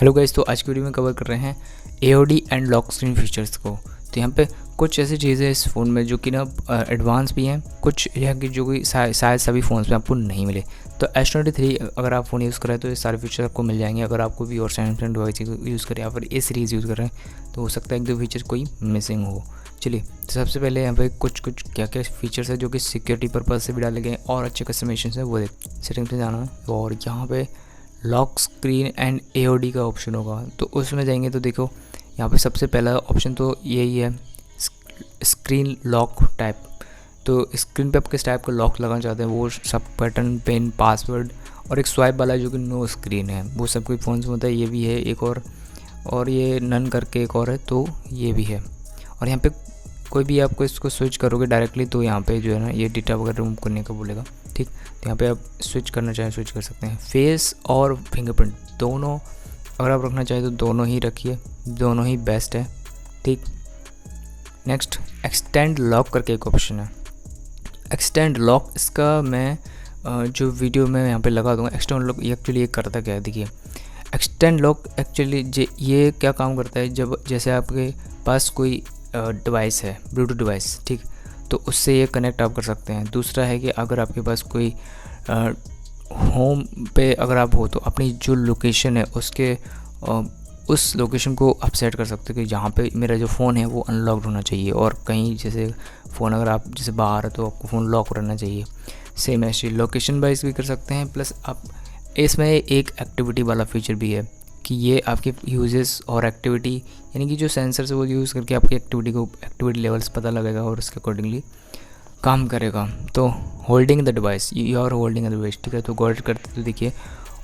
Hello guys, तो आज की वीडियो में कवर कर रहे हैं AOD and lock screen features को। तो यहाँ पे कुछ ऐसी चीज़ें इस फ़ोन में जो कि ना एडवांस भी हैं, कुछ यह कि जो कि शायद सभी फ़ोन्स में आपको नहीं मिले। तो S23 अगर आप फ़ोन यूज़ कर रहे हैं तो ये सारे फीचर आपको मिल जाएंगे। अगर आपको भी और सैमसंग डिवाइस यूज़ करें या फिर ए सीरीज़ यूज़ कर रहे हैं तो हो सकता है एक दो फीचर कोई मिसिंग हो। चलिए, तो सबसे पहले यहाँ पे कुछ क्या क्या फीचर्स है जो कि सिक्योरिटी पर्पज़ से भी डाले गए और अच्छे कस्टमाइजेशन है वो देख सेटिंग्स में जाना है और यहाँ पे लॉक स्क्रीन एंड एओडी का ऑप्शन होगा। तो उसमें जाएंगे तो देखो यहाँ पे सबसे पहला ऑप्शन तो यही है, स्क्रीन लॉक टाइप। तो स्क्रीन पे आप किस टाइप का लॉक लगाना चाहते हैं, वो सब बटन पिन पासवर्ड और एक स्वाइप वाला जो कि नो स्क्रीन है, वो सब कोई फ़ोन में होता है। ये भी है एक और ये नन करके एक और है, तो ये भी है। और यहाँ पे कोई भी आपको इसको स्विच करोगे डायरेक्टली तो यहाँ पे जो है ना ये डेटा वगैरह रिमूव करने का बोलेगा। ठीक, तो यहाँ पे आप स्विच करना चाहें स्विच कर सकते हैं। फेस और फिंगरप्रिंट दोनों अगर आप रखना चाहें तो दोनों ही रखिए, दोनों ही बेस्ट है। ठीक, नेक्स्ट एक्सटेंड लॉक करके एक ऑप्शन है, एक्सटेंड लॉक। इसका मैं जो वीडियो में यहाँ पे लगा दूँगा। एक्सटेंड लॉक एक्चुअली ये करता क्या है, देखिए एक्सटेंड लॉक एक्चुअली ये क्या काम करता है, जब जैसे आपके पास कोई डिवाइस है ब्लूटूथ डिवाइस, ठीक, तो उससे ये कनेक्ट आप कर सकते हैं। दूसरा है कि अगर आपके पास कोई होम पे अगर आप हो तो अपनी जो लोकेशन है उसके उस लोकेशन को आप सेट कर सकते हो कि जहाँ पे मेरा जो फ़ोन है वो अनलॉक्ड होना चाहिए, और कहीं जैसे फ़ोन अगर आप जैसे बाहर है तो आपको फ़ोन लॉक रहना चाहिए। सेम ऐसे लोकेशन वाइज भी कर सकते हैं। प्लस आप इसमें एक एक्टिविटी वाला फीचर भी है कि ये आपके यूजेस और एक्टिविटी यानी कि जो सेंसर से वो यूज़ करके आपकी एक्टिविटी लेवल्स पता लगेगा और उसके अकॉर्डिंगली काम करेगा। तो holding the device, you are holding the device, ठीक है। तो गॉड करते तो देखिए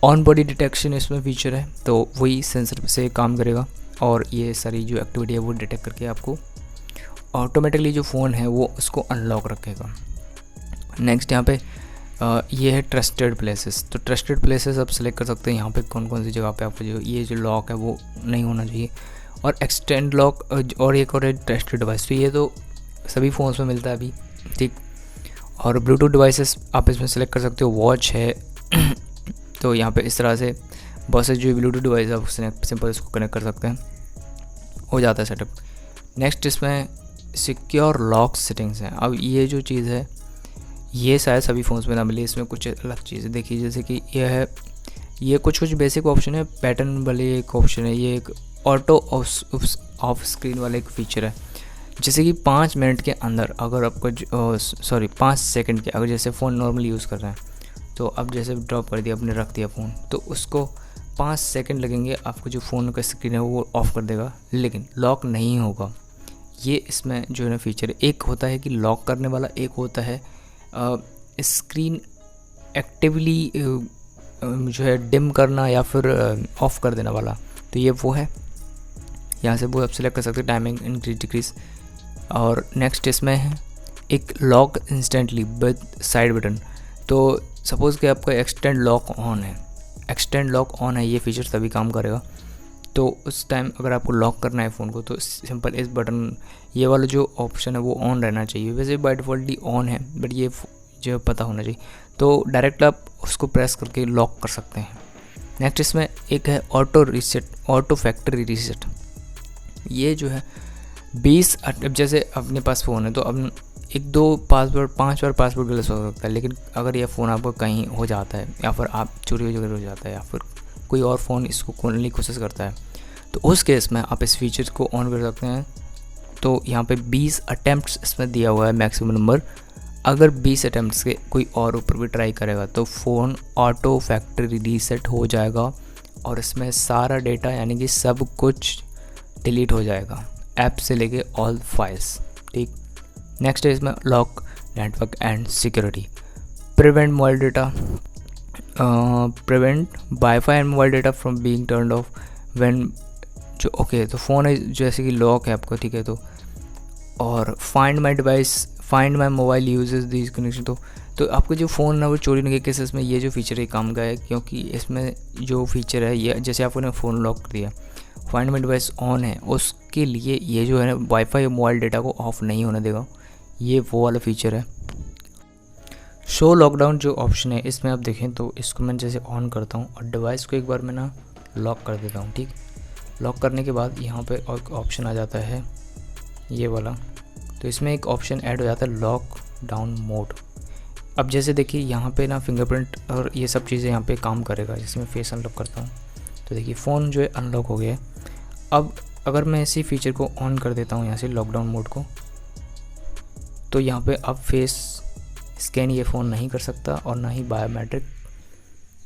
ऑन बॉडी डिटेक्शन इसमें फीचर है, तो वही सेंसर से काम करेगा और ये सारी जो एक्टिविटी है वो डिटेक्ट करके आपको ऑटोमेटिकली जो फ़ोन है वो उसको अनलॉक रखेगा। नेक्स्ट यहाँ पे ये है ट्रस्टेड प्लेसेस। तो ट्रस्टेड प्लेसेस आप सेलेक्ट कर सकते हैं यहाँ पे कौन कौन सी जगह पे आपको जो लॉक है वो नहीं होना चाहिए। और एक्सटेंड लॉक और एक और है ट्रस्टेड डिवाइस। तो ये तो सभी फ़ोन्स में मिलता है अभी, ठीक। और ब्लूटूथ डिवाइसेस आप इसमें सेलेक्ट कर सकते हो, वॉच है तो यहाँ पे इस तरह से बहुत से जो ब्लूटूथ डिवाइस है आप सिंपल इसको कनेक्ट कर सकते हैं, हो जाता है सेटअप। नेक्स्ट इसमें सिक्योर लॉक सेटिंग्स हैं। अब ये जो चीज़ है ये शायद सभी फ़ोन्स में ना मिले, इसमें कुछ अलग चीज़ें देखिए, जैसे कि यह है, ये कुछ बेसिक ऑप्शन है। पैटर्न वाले एक ऑप्शन है, ये एक ऑटो ऑफ स्क्रीन वाला एक फ़ीचर है। जैसे कि 5 मिनट के अंदर अगर आपको 5 सेकंड के अगर जैसे फ़ोन नॉर्मली यूज़ कर रहे हैं तो अब जैसे ड्रॉप कर दिया आपने, रख दिया फ़ोन, तो उसको 5 सेकंड लगेंगे, आपको जो फ़ोन का स्क्रीन है वो ऑफ़ कर देगा, लेकिन लॉक नहीं होगा। ये इसमें जो है ना फीचर, एक होता है कि लॉक करने वाला, एक होता है स्क्रीन एक्टिवली जो है डिम करना या फिर ऑफ़ कर देने वाला। तो ये वो है, यहाँ से वो आप सेलेक्ट कर सकते हैं, टाइमिंग इंक्रीज डिक्रीज। और नेक्स्ट इसमें है एक lock instantly with side button. तो सपोज़ कि आपका एक्सटेंड लॉक ऑन है, एक्सटेंड लॉक ऑन है, ये फीचर तभी काम करेगा। तो उस टाइम अगर आपको लॉक करना है फ़ोन को तो सिंपल इस बटन, ये वाला जो ऑप्शन है वो ऑन रहना चाहिए। वैसे बाय डिफ़ॉल्ट ही ऑन है, बट ये जो पता होना चाहिए। तो डायरेक्ट आप उसको प्रेस करके लॉक कर सकते हैं। नेक्स्ट इसमें एक है auto reset, auto factory reset. ये जो है 20 जैसे अपने पास फ़ोन है तो अब 5 बार पासवर्ड गलत हो सकता है, लेकिन अगर यह फ़ोन आपको कहीं हो जाता है या फिर आप चोरी हो जाता है या फिर कोई और फ़ोन इसको खोलने की कोशिश करता है तो उस केस में आप इस फीचर को ऑन कर सकते हैं। तो यहाँ पे 20 अटैम्प्ट्स इसमें दिया हुआ है मैक्सिमम नंबर। अगर 20 अटैम्प्ट्स के कोई और ऊपर भी ट्राई करेगा तो फ़ोन ऑटो फैक्ट्री रीसेट हो जाएगा और इसमें सारा डेटा यानी कि सब कुछ डिलीट हो जाएगा, ऐप से लेके ऑल फाइल्स, ठीक। नेक्स्ट है इसमें lock network and security, prevent mobile data, prevent wifi and mobile data from being turned of when जो ओके। तो फ़ोन है जैसे कि लॉक है आपका, ठीक है। तो और find my device, find my mobile uses this connection. तो आपका जो फ़ोन है वो चोरी होने के केसेस में ये जो फीचर है काम का है, क्योंकि इसमें जो फीचर है ये जैसे आपने फ़ोन लॉक कर दिया, फाइंड माई डिवाइस ऑन है, उसके लिए ये जो है ना वाईफाई मोबाइल डेटा को ऑफ़ नहीं होने देगा, ये वो वाला फीचर है। शो लॉकडाउन जो ऑप्शन है इसमें आप देखें तो इसको मैं जैसे ऑन करता हूँ और डिवाइस को एक बार मैं ना लॉक कर देता हूँ। ठीक, लॉक करने के बाद यहाँ पे और ऑप्शन आ जाता है ये वाला, तो इसमें एक ऑप्शन ऐड हो जाता है लॉक डाउन मोड। अब जैसे देखिए यहाँ पे ना फिंगरप्रिंट और ये सब चीज़ें यहाँ पे काम करेगा। जिसमें फेस अनलॉक करता हूँ तो देखिए फ़ोन जो है अनलॉक हो गया है। अब अगर मैं इसी फीचर को ऑन कर देता हूँ यहाँ से लॉकडाउन मोड को, तो यहाँ पे अब फेस स्कैन ये फ़ोन नहीं कर सकता और ना ही बायोमेट्रिक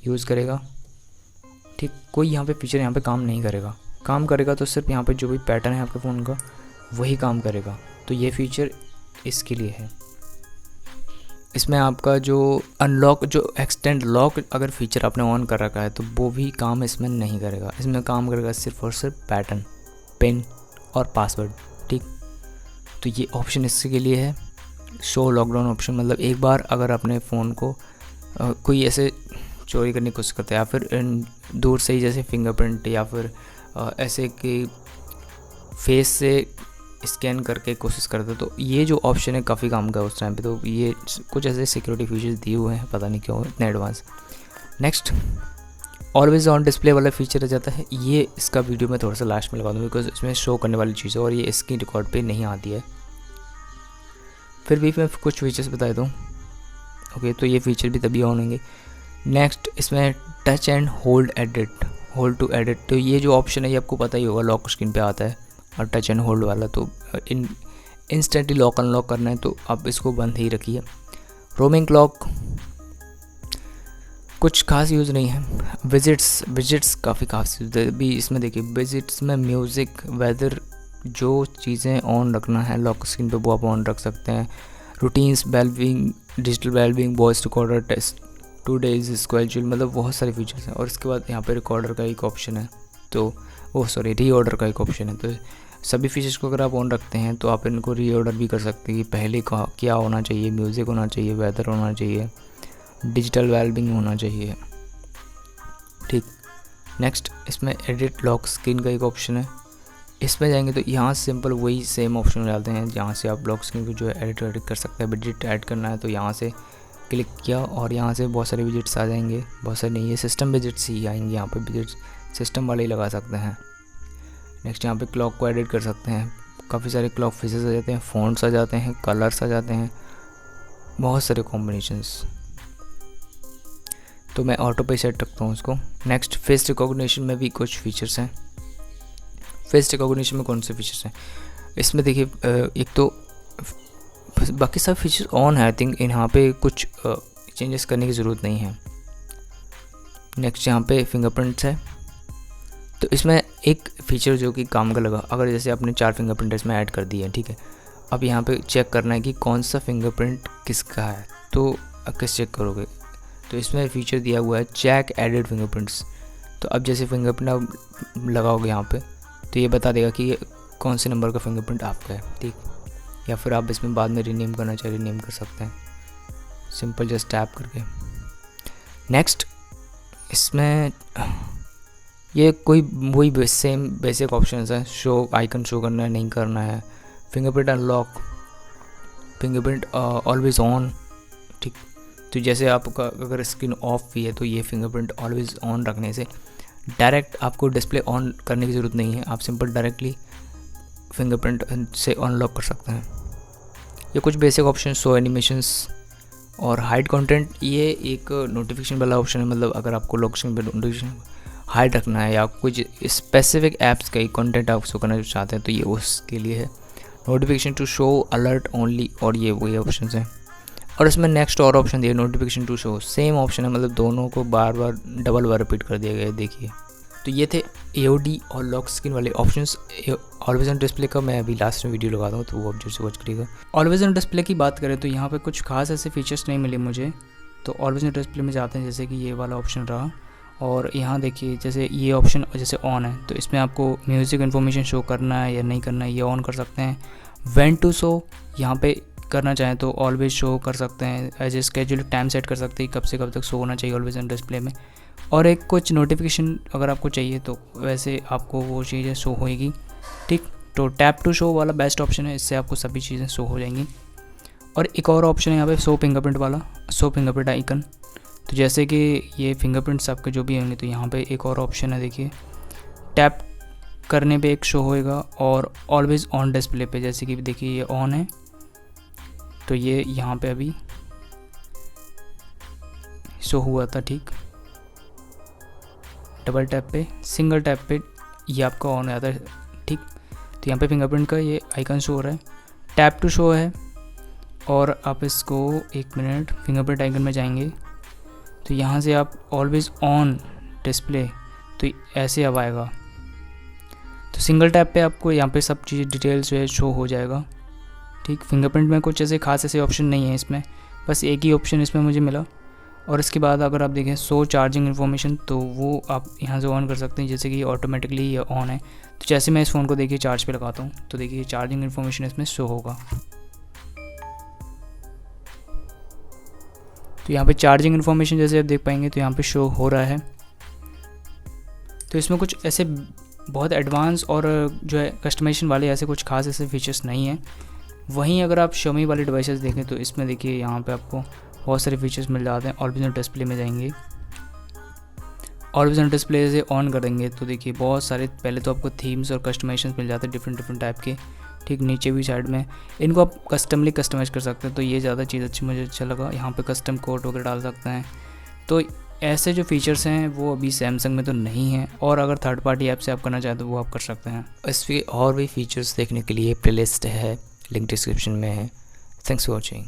यूज़ करेगा। ठीक, कोई यहाँ पे फीचर यहाँ पे काम नहीं करेगा। काम करेगा तो सिर्फ यहाँ पे जो भी पैटर्न है आपके फ़ोन का वही काम करेगा। तो ये फीचर इसके लिए है। इसमें आपका जो अनलॉक जो एक्सटेंड लॉक अगर फीचर आपने ऑन कर रखा है तो वो भी काम इसमें नहीं करेगा। इसमें काम करेगा सिर्फ और सिर्फ पैटर्न, पिन और पासवर्ड। ठीक, तो ये ऑप्शन इसके लिए है, शो लॉकडाउन ऑप्शन। मतलब एक बार अगर अपने फ़ोन को कोई ऐसे चोरी करने की कोशिश करता है या फिर दूर से ही जैसे फिंगरप्रिंट या फिर ऐसे कि फेस से स्कैन करके कोशिश करते, तो ये जो ऑप्शन है काफ़ी काम का उस टाइम पे। तो ये कुछ ऐसे सिक्योरिटी फीचर्स दिए हुए हैं, पता नहीं क्यों इतने advance. Next, always on display वाला फीचर आ जाता है। ये इसका वीडियो मैं थोड़ा सा लास्ट में लगा दूँ बिकॉज इसमें शो करने वाली चीज़ है और ये स्क्रीन रिकॉर्ड पे नहीं आती है। फिर भी मैं कुछ फीचर्स बता दूँ। ओके, तो ये फीचर भी तभी ऑन होंगे। नेक्स्ट, इसमें touch and hold edit, hold to edit. तो ये जो ऑप्शन है ये आपको पता ही होगा, लॉक स्क्रीन पे आता है और टच एंड होल्ड वाला। तो इंस्टेंटली लॉक अनलॉक करना है तो आप इसको बंद ही रखिए। रोमिंग क्लॉक कुछ खास यूज़ नहीं है। विजिट्स काफ़ी खास यूज़ है भी इसमें। देखिए विजिट्स में म्यूज़िक, वेदर, जो चीज़ें ऑन रखना है लॉक स्क्रीन पे वो आप ऑन रख सकते हैं। Routines, wellbeing, digital wellbeing, voice recorder, test, 2 days schedule, मतलब बहुत सारे फीचर्स हैं। और इसके बाद यहाँ पे रिकॉर्डर का एक ऑप्शन है, तो रीऑर्डर का एक ऑप्शन है। तो सभी फीचर्स को अगर आप ऑन रखते हैं तो आप इनको रीऑर्डर भी कर सकते हैं कि पहले क्या होना चाहिए। म्यूज़िक होना चाहिए, वेदर होना चाहिए, डिजिटल वेलबींग होना चाहिए। ठीक, नेक्स्ट, इसमें एडिट लॉक स्क्रीन का एक ऑप्शन है। इसमें जाएंगे तो यहाँ सिंपल वही सेम ऑप्शन डालते हैं जहाँ से आप लॉक स्क्रीन को जो है एडिट कर सकते हैं। विजिट ऐड करना है तो यहाँ से क्लिक किया और यहाँ से बहुत सारे विजिट्स आ जाएंगे। बहुत सारे नहीं, ये सिस्टम विजिट्स ही आएंगे। यहाँ पे विजिट्स सिस्टम वाले ही लगा सकते हैं। नेक्स्ट, यहाँ पे क्लॉक को एडिट कर सकते हैं। काफ़ी सारे क्लॉक फीचर्स आ जाते हैं, फ़ॉन्ट्स आ जाते हैं, कलर्स आ जाते हैं, बहुत सारे कॉम्बिनेशंस। तो मैं ऑटो पे सेट रखता हूँ उसको। नेक्स्ट, फेस रिकॉग्निशन में भी कुछ फीचर्स हैं। फेस रिकॉग्निशन में कौन से फीचर्स हैं इसमें देखिए, एक तो बाकी सब फीचर्स ऑन है। आई थिंक यहाँ पे कुछ चेंजेस करने की ज़रूरत नहीं है। नेक्स्ट, यहाँ पे फिंगरप्रिंट्स है। तो इसमें एक फ़ीचर जो कि काम का लगा, अगर जैसे आपने 4 फिंगरप्रिंट इसमें ऐड कर दिए हैं, ठीक है, अब यहाँ पे चेक करना है कि कौन सा फिंगरप्रिंट किसका है, तो किस चेक करोगे। तो इसमें फ़ीचर दिया हुआ है चेक एडिड फिंगरप्रिंट्स। तो अब जैसे फिंगरप्रिंट आप लगाओगे यहाँ पे तो ये बता देगा कि कौन से नंबर का फिंगरप्रिंट आपका है। ठीक, या फिर आप इसमें बाद में रीनेम करना चाहे रीनेम कर सकते हैं, सिंपल जस्ट टैप करके। नेक्स्ट, इसमें ये कोई वही सेम बेसिक ऑप्शंस है। शो आइकन शो करना है, नहीं करना है। Fingerprint unlock, fingerprint always on. ठीक, तो जैसे आपका अगर स्क्रीन ऑफ भी है तो ये फिंगरप्रिंट ऑलवेज ऑन रखने से डायरेक्ट आपको डिस्प्ले ऑन करने की ज़रूरत नहीं है। आप सिंपल डायरेक्टली फिंगरप्रिंट से अनलॉक कर सकते हैं। ये कुछ बेसिक ऑप्शन, शो एनिमेशंस और हाइड कंटेंट, ये एक नोटिफिकेशन वाला ऑप्शन है। मतलब अगर आपको लॉक स्क्रीन पे नोटिफिकेशन हाइड रखना है या कुछ स्पेसिफिक ऐप्स का ही कंटेंट आप शो करना चाहते हैं तो ये उसके लिए है। Notification to show alert only, और ये वही ऑप्शन हैं। और इसमें नेक्स्ट और ऑप्शन दिया notification to show, same option है। मतलब दोनों को बार बार डबल बार रिपीट कर दिया गया है। देखिए, तो ये थे AOD और लॉक स्क्रीन वाले ऑप्शंस। ऑलवेज ऑन डिस्प्ले का मैं अभी लास्ट में वीडियो लगाता हूँ तो वो आप जरूर से वॉच करिएगा। ऑलवेज ऑन डिस्प्ले की बात करें तो यहाँ पे कुछ खास ऐसे फीचर्स नहीं मिले मुझे। तो ऑलवेज ऑन डिस्प्ले में जाते हैं, जैसे कि ये वाला ऑप्शन रहा। और यहाँ देखिए जैसे ये ऑप्शन जैसे ऑन है तो इसमें आपको म्यूज़िक इन्फॉर्मेशन शो करना है या नहीं करना है, ये ऑन कर सकते हैं। व्हेन टू शो यहाँ पे करना चाहें तो ऑलवेज शो कर सकते हैं। As a schedule time set कर सकते हैं कब से कब तक शो होना चाहिए ऑलवेज ऑन डिस्प्ले में। और एक कुछ नोटिफिकेशन अगर आपको चाहिए तो वैसे आपको वो चीज़ें शो होएगी। ठीक, तो टैप टू शो वाला बेस्ट ऑप्शन है, इससे आपको सभी चीज़ें शो हो जाएंगी। और एक और ऑप्शन है यहाँ पे शो फिंगरप्रिंट वाला, शो फिंगरप्रिंट आइकन। तो जैसे कि ये फिंगरप्रिंट्स आपके जो भी होंगे, तो यहाँ पे एक और ऑप्शन है, देखिए टैप करने पे एक शो होएगा और ऑलवेज़ ऑन डिस्प्ले पे, जैसे कि देखिए ये ऑन है, तो ये यहाँ पे अभी शो हुआ था, ठीक। डबल टैप पे, सिंगल टैप पे ये आपका ऑन आता है, ठीक। तो यहाँ पे फिंगरप्रिंट का ये आइकन शो हो रहा है, टैप टू शो है, और आप इसको 1 मिनट फिंगरप्रिंट आइकन में जाएंगे तो यहाँ से आप ऑलवेज़ ऑन डिस्प्ले, तो ऐसे अब आएगा। तो सिंगल टैप पे आपको यहाँ पे सब चीज़ें डिटेल्स जो है शो हो जाएगा, ठीक। फिंगरप्रिंट में कुछ ऐसे खास ऐसे ऑप्शन नहीं है इसमें, बस एक ही ऑप्शन इसमें मुझे मिला। और इसके बाद अगर आप देखें शो चार्जिंग इन्फॉर्मेशन, तो वो आप यहाँ से ऑन कर सकते हैं, जैसे कि ऑटोमेटिकली ये ऑन है। तो जैसे मैं इस फ़ोन को देखिए चार्ज पे लगाता हूँ, तो देखिए चार्जिंग इन्फॉर्मेशन इसमें शो होगा। तो यहाँ पे चार्जिंग इन्फॉर्मेशन जैसे आप देख पाएंगे तो यहाँ पे शो हो रहा है। तो इसमें कुछ ऐसे बहुत एडवांस और जो है कस्टमाइजेशन वाले ऐसे कुछ खास ऐसे फीचर्स नहीं हैं। वहीं अगर आप Xiaomi वाले डिवाइसेस देखें तो इसमें देखिए यहाँ पे आपको बहुत सारे फीचर्स मिल जाते हैं। ऑलवेज ऑन डिस्प्ले में जाएंगे, ऑलवेज ऑन डिस्प्ले से ऑन करेंगे तो देखिए बहुत सारे, पहले तो आपको थीम्स और कस्टमाइजेशन मिल जाते हैं डिफरेंट टाइप के, ठीक। नीचे भी साइड में इनको आप कस्टमाइज़ कर सकते हैं, तो ये ज़्यादा चीज़ अच्छी मुझे अच्छा लगा। यहाँ पे कस्टम कोड वगैरह डाल सकते हैं। तो ऐसे जो फीचर्स हैं वो अभी सैमसंग में तो नहीं है, और अगर थर्ड पार्टी ऐप से आप करना चाहें तो वो आप कर सकते हैं। इसके और भी फीचर्स देखने के लिए प्लेलिस्ट है, लिंक डिस्क्रिप्शन में है। Thanks for watching.